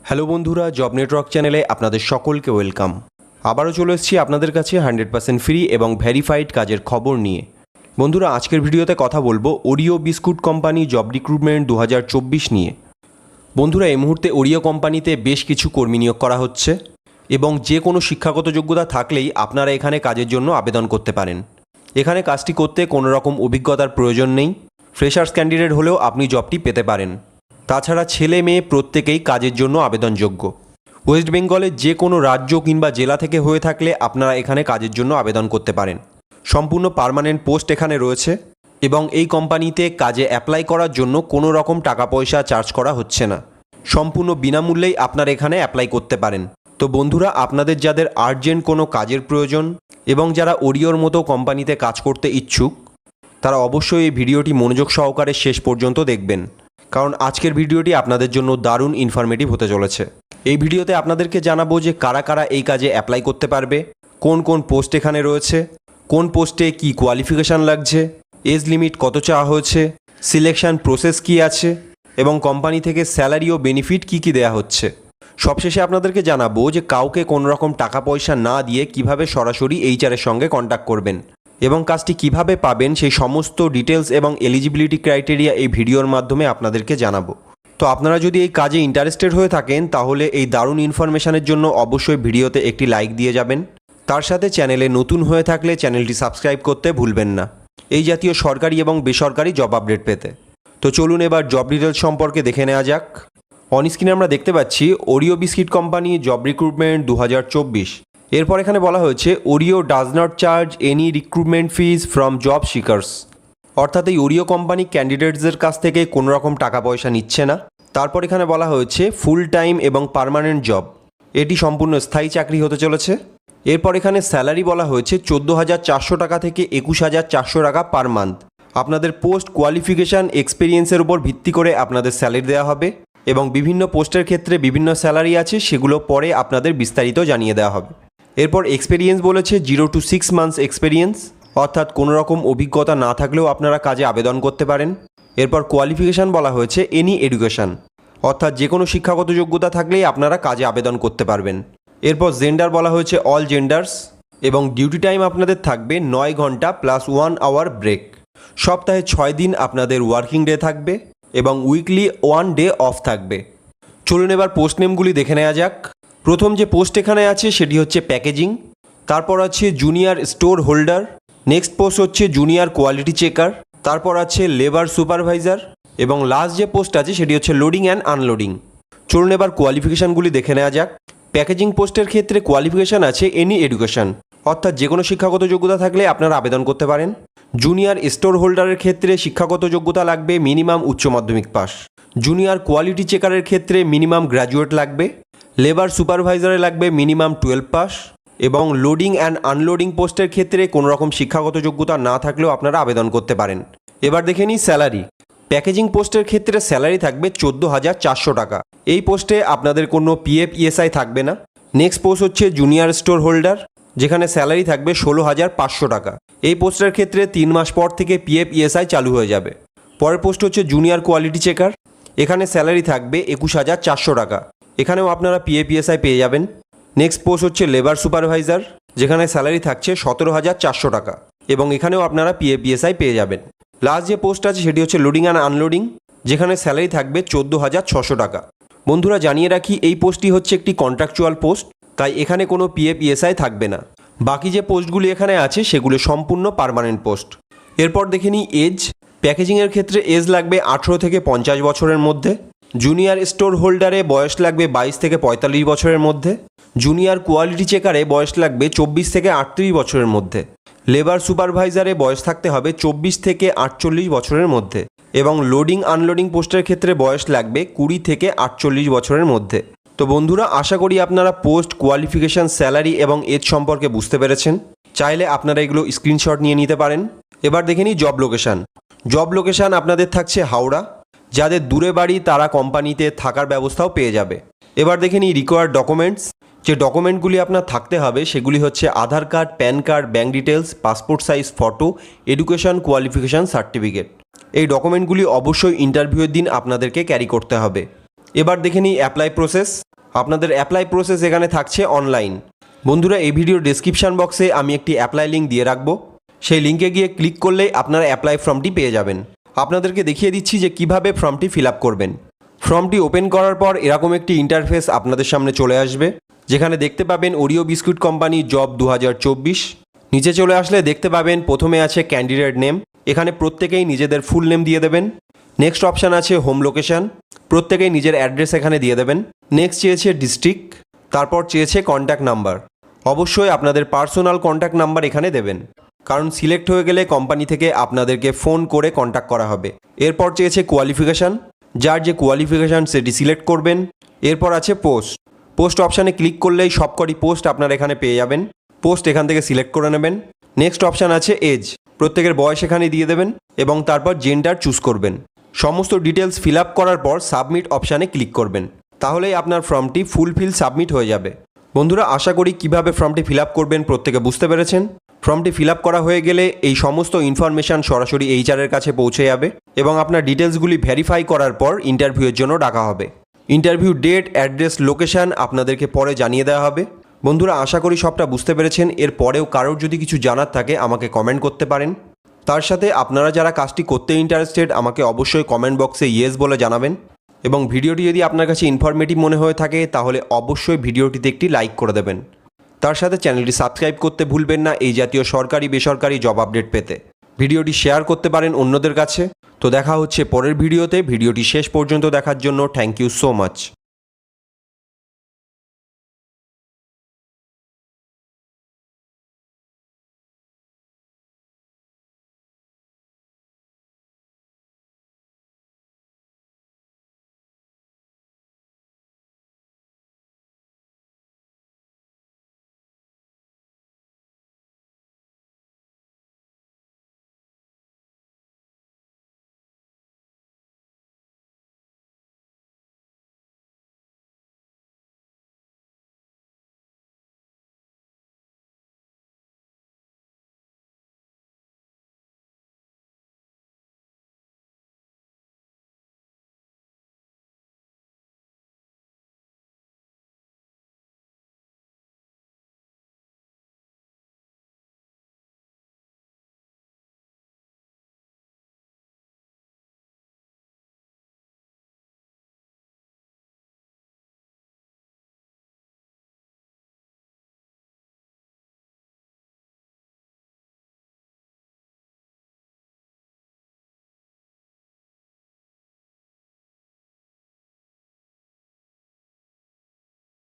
Hello বন্ধুরা, job network চ্যানেলে আপনাদের সকলকে ওয়েলকাম। আবারও চলে এসেছি আপনাদের কাছে 100% ফ্রি এবং ভেরিফাইড কাজের খবর নিয়ে। বন্ধুরা, আজকের ভিডিওতে কথা বলবো Oreo biscuit company job recruitment 2024 নিয়ে। বন্ধুরা, এই মুহূর্তে ওরিও কোম্পানিতে বেশ কিছু কর্মী নিয়োগ করা হচ্ছে এবং যে কোনো শিক্ষাগত যোগ্যতা থাকলেই আপনারা এখানে কাজের জন্য আবেদন করতে পারেন। এখানে কাজটি করতে কোনো রকম অভিজ্ঞতার প্রয়োজন নেই। ফ্রেশার্স ক্যান্ডিডেট হলেও আপনি জবটি পেতে পারেন। তাছাড়া ছেলে মেয়ে প্রত্যেকেই কাজের জন্য আবেদনযোগ্য। ওয়েস্ট বেঙ্গলের যে কোনো রাজ্য কিংবা জেলা থেকে হয়ে থাকলে আপনারা এখানে কাজের জন্য আবেদন করতে পারেন। সম্পূর্ণ পার্মানেন্ট পোস্ট এখানে রয়েছে এবং এই কোম্পানিতে কাজে অ্যাপ্লাই করার জন্য কোনো রকম টাকা পয়সা চার্জ করা হচ্ছে না। সম্পূর্ণ বিনামূল্যেই আপনারা এখানে অ্যাপ্লাই করতে পারেন। তো বন্ধুরা, আপনাদের যাদের আর্জেন্ট কোনো কাজের প্রয়োজন এবং যারা ওরিওর মতো কোম্পানিতে কাজ করতে ইচ্ছুক, তারা অবশ্যই এই ভিডিওটি মনোযোগ সহকারে শেষ পর্যন্ত দেখবেন, কারণ আজকের ভিডিওটি আপনাদের জন্য দারুণ ইনফরমেটিভ হতে চলেছে। এই ভিডিওতে আপনাদেরকে জানাবো যে কারা কারা এই কাজে অ্যাপ্লাই করতে পারবে, কোন কোন পোস্ট এখানে রয়েছে, কোন পোস্টে কি কোয়ালিফিকেশান লাগছে, এজ লিমিট কত চাওয়া হয়েছে, সিলেকশন প্রসেস কি আছে এবং কোম্পানি থেকে স্যালারি ও বেনিফিট কি কি দেওয়া হচ্ছে। সবশেষে আপনাদেরকে জানাবো যে কাউকে কোনো রকম টাকা পয়সা না দিয়ে কিভাবে সরাসরি এইচআরের সঙ্গে কন্ট্যাক্ট করবেন এবং কাজটি কিভাবে পাবেন সেই সমস্ত ডিটেলস এবং এলিজিবিলিটি ক্রাইটেরিয়া এই ভিডিওর মাধ্যমে আপনাদেরকে জানাবো। তো আপনারা যদি এই কাজে ইন্টারেস্টেড হয়ে থাকেন তাহলে এই দারুণ ইনফরমেশনের জন্য অবশ্যই ভিডিওতে একটি লাইক দিয়ে যাবেন। তার সাথে চ্যানেলে নতুন হয়ে থাকলে চ্যানেলটি সাবস্ক্রাইব করতে ভুলবেন না এই জাতীয় সরকারি এবং বেসরকারি জব আপডেট পেতে। তো চলুন এবার জব ডিটেলস সম্পর্কে দেখে নেওয়া যাক। অন স্ক্রিনে আমরা দেখতে পাচ্ছি Oreo biscuit company job recruitment 2024। এরপর এখানে বলা হয়েছে Oreo does not charge any recruitment fees from job seekers, অর্থাৎ এই ওরিও কোম্পানি ক্যান্ডিডেটসদের কাছ থেকে কোনো রকম টাকা পয়সা নিচ্ছে না। তারপর এখানে বলা হয়েছে ফুল টাইম এবং পার্মানেন্ট জব, এটি সম্পূর্ণ স্থায়ী চাকরি হতে চলেছে। এরপর এখানে স্যালারি বলা হয়েছে 14,400 টাকা থেকে 21,400 টাকা পার মান্থ। আপনাদের পোস্ট কোয়ালিফিকেশান এক্সপিরিয়েন্সের উপর ভিত্তি করে আপনাদের স্যালারি দেওয়া হবে এবং বিভিন্ন পোস্টের ক্ষেত্রে বিভিন্ন স্যালারি আছে, সেগুলো পরে আপনাদের বিস্তারিত জানিয়ে দেওয়া হবে। এরপর এক্সপিরিয়েন্স বলেছে 0 to 6 মান্থস এক্সপিরিয়েন্স, অর্থাৎ কোনো রকম অভিজ্ঞতা না থাকলেও আপনারা কাজে আবেদন করতে পারেন। এরপর কোয়ালিফিকেশান বলা হয়েছে এনি এডুকেশান, অর্থাৎ যে কোনো শিক্ষাগত যোগ্যতা থাকলেই আপনারা কাজে আবেদন করতে পারবেন। এরপর জেন্ডার বলা হয়েছে অল জেন্ডার্স এবং ডিউটি টাইম আপনাদের থাকবে 9 ঘন্টা প্লাস 1 আওয়ার ব্রেক। সপ্তাহে 6 দিন আপনাদের ওয়ার্কিং ডে থাকবে এবং উইকলি 1 ডে অফ থাকবে। চলুন এবার পোস্ট নেমগুলি দেখে নেওয়া যাক। প্রথম যে পোস্ট এখানে আছে সেটি হচ্ছে প্যাকেজিং, তারপর আছে junior store holder, next post হচ্ছে জুনিয়র কোয়ালিটি চেকার, তারপর আছে লেবার সুপারভাইজার এবং লাস্ট যে পোস্ট আছে সেটি হচ্ছে লোডিং অ্যান্ড আনলোডিং। চলুন এবার কোয়ালিফিকেশানগুলি দেখে নেওয়া যাক। প্যাকেজিং পোস্টের ক্ষেত্রে কোয়ালিফিকেশান আছে এনি এডুকেশান, অর্থাৎ যে কোনো শিক্ষাগত যোগ্যতা থাকলে আপনারা আবেদন করতে পারেন। জুনিয়র স্টোর হোল্ডারের ক্ষেত্রে শিক্ষাগত যোগ্যতা লাগবে মিনিমাম উচ্চ মাধ্যমিক পাস। জুনিয়র কোয়ালিটি চেকারের ক্ষেত্রে মিনিমাম গ্র্যাজুয়েট লাগবে। লেবার সুপারভাইজারে লাগবে মিনিমাম 12 পাস এবং লোডিং অ্যান্ড আনলোডিং পোস্টের ক্ষেত্রে কোনো রকম শিক্ষাগত যোগ্যতা না থাকলেও আপনারা আবেদন করতে পারেন। এবার দেখে নিই স্যালারি। প্যাকেজিং পোস্টের ক্ষেত্রে স্যালারি থাকবে 14,400 টাকা। এই পোস্টে আপনাদের কোনো পিএফ ইএসআই থাকবে না। নেক্সট পোস্ট হচ্ছে জুনিয়র স্টোর হোল্ডার, যেখানে স্যালারি থাকবে 16,500 টাকা। এই পোস্টের ক্ষেত্রে 3 মাস পর থেকে পিএফ ইএসআই চালু হয়ে যাবে। পরের পোস্ট হচ্ছে জুনিয়র কোয়ালিটি চেকার, এখানে স্যালারি থাকবে 21,400 টাকা। এখানেও আপনারা পিএফ ইএসআই পেয়ে যাবেন। নেক্সট পোস্ট হচ্ছে লেবার সুপারভাইজার, যেখানে স্যালারি থাকছে 17,400 টাকা এবং এখানেও আপনারা পিএফ ইএসআই পেয়ে যাবেন। লাস্ট যে পোস্ট আছে সেটি হচ্ছে লোডিং অ্যান্ড আনলোডিং, যেখানে স্যালারি থাকবে 14,600 টাকা। বন্ধুরা, জানিয়ে রাখি এই পোস্টটি হচ্ছে একটি কন্ট্রাকচুয়াল পোস্ট, তাই এখানে কোনো পিএফ ইএসআই থাকবে না। বাকি যে পোস্টগুলি এখানে আছে সেগুলো সম্পূর্ণ পার্মানেন্ট পোস্ট। এরপর দেখে নিই এজ। প্যাকেজিংয়ের ক্ষেত্রে এজ লাগবে 18 থেকে 50 বছরের মধ্যে। জুনিয়র স্টোর হোল্ডারে বয়স লাগবে 22 থেকে 45 বছরের মধ্যে। জুনিয়র কোয়ালিটি চেকারে বয়স লাগবে 24 থেকে 38 বছরের মধ্যে। লেবার সুপারভাইজারে বয়স থাকতে হবে 24 থেকে 48 বছরের মধ্যে এবং লোডিং আনলোডিং পোস্টের ক্ষেত্রে বয়স লাগবে 20 থেকে 48 বছরের মধ্যে। তো বন্ধুরা, আশা করি আপনারা পোস্ট, কোয়ালিফিকেশান, স্যালারি এবং এজ সম্পর্কে বুঝতে পেরেছেন। চাইলে আপনারা এগুলো স্ক্রিনশট নিয়ে নিতে পারেন। এবার দেখে নিই জব লোকেশান। জব লোকেশান আপনাদের থাকছে হাওড়া। যাদের দূরে বাড়ি তারা কোম্পানিতে থাকার ব্যবস্থাও পেয়ে যাবে। এবার দেখে নিই রিকোয়ার্ড ডকুমেন্টস। যে ডকুমেন্টগুলি আপনার থাকতে হবে সেগুলি হচ্ছে Aadhaar card, PAN card, bank details, passport size photo, education qualification certificate. এই ডকুমেন্টগুলি অবশ্যই ইন্টারভিউয়ের দিন আপনাদেরকে ক্যারি করতে হবে। এবার দেখে নিই অ্যাপ্লাই প্রসেস। আপনাদের অ্যাপ্লাই প্রসেস এখানে থাকছে অনলাইন। বন্ধুরা, এই ভিডিওর ডেসক্রিপশন বক্সে আমি একটি অ্যাপ্লাই লিঙ্ক দিয়ে রাখবো। সেই লিঙ্কে গিয়ে ক্লিক করলেই আপনারা অ্যাপ্লাই ফর্মটি পেয়ে যাবেন। আপনাদেরকে দেখিয়ে দিচ্ছি যে কিভাবে ফর্মটি ফিল আপ করবেন। ফর্মটি ওপেন করার পর এরকম একটি ইন্টারফেস আপনাদের সামনে চলে আসবে, যেখানে দেখতে পাবেন ওরিও বিস্কুট কোম্পানি জব 2024। নিচে চলে আসলে দেখতে পাবেন প্রথমে আছে ক্যান্ডিডেট নেম। এখানে প্রত্যেকেই নিজেদের ফুল নেম দিয়ে দেবেন। নেক্সট অপশান আছে হোম লোকেশন, প্রত্যেকেই নিজের অ্যাড্রেস এখানে দিয়ে দেবেন। নেক্সট চেয়েছে ডিস্ট্রিক্ট, তারপর চেয়েছে কন্ট্যাক্ট নাম্বার। অবশ্যই আপনাদের পার্সোনাল কন্ট্যাক্ট নাম্বার এখানে দেবেন, কারণ সিলেক্ট হয়ে গেলে কোম্পানি থেকে আপনাদেরকে ফোন করে কন্ট্যাক্ট করা হবে। এরপর চেয়েছে কোয়ালিফিকেশান, যার যে কোয়ালিফিকেশান সেটি সিলেক্ট করবেন। এরপর আছে পোস্ট অপশানে ক্লিক করলেই সবকটি পোস্ট আপনারা এখানে পেয়ে যাবেন। পোস্ট এখান থেকে সিলেক্ট করে নেবেন। নেক্সট অপশান আছে এজ, প্রত্যেকের বয়স এখানে দিয়ে দেবেন এবং তারপর জেন্ডার চুজ করবেন। সমস্ত ডিটেলস ফিল আপ করার পর সাবমিট অপশানে ক্লিক করবেন, তাহলেই আপনার ফর্মটি ফুলফিল সাবমিট হয়ে যাবে। বন্ধুরা, আশা করি কিভাবে ফর্মটি ফিল আপ করবেন প্রত্যেকে বুঝতে পেরেছেন। ফর্মটি ফিল আপ করা হয়ে গেলে এই সমস্ত ইনফরমেশান সরাসরি এইচআরের কাছে পৌঁছে যাবে এবং আপনার ডিটেলসগুলি ভেরিফাই করার পর ইন্টারভিউয়ের জন্য ডাকা হবে। ইন্টারভিউ ডেট, অ্যাড্রেস, লোকেশান আপনাদেরকে পরে জানিয়ে দেওয়া হবে। বন্ধুরা, আশা করি সবটা বুঝতে পেরেছেন। এর পরেও কারোর যদি কিছু জানার থাকে আমাকে কমেন্ট করতে পারেন। তার সাথে আপনারা যারা কাজটি করতে ইন্টারেস্টেড আমাকে অবশ্যই কমেন্ট বক্সে ইয়েস বলে জানাবেন। এবং ভিডিওটি যদি আপনার কাছে ইনফরমেটিভ মনে হয়ে থাকে তাহলে অবশ্যই ভিডিওটিতে একটি লাইক করে দেবেন। তার সাথে চ্যানেলটি সাবস্ক্রাইব করতে ভুলবেন না এই জাতীয় সরকারি বেসরকারি জব আপডেট পেতে। ভিডিওটি শেয়ার করতে পারেন অন্যদের কাছে। তো দেখা হচ্ছে পরের ভিডিওতে। ভিডিওটি শেষ পর্যন্ত দেখার জন্য থ্যাংক ইউ সো মাচ।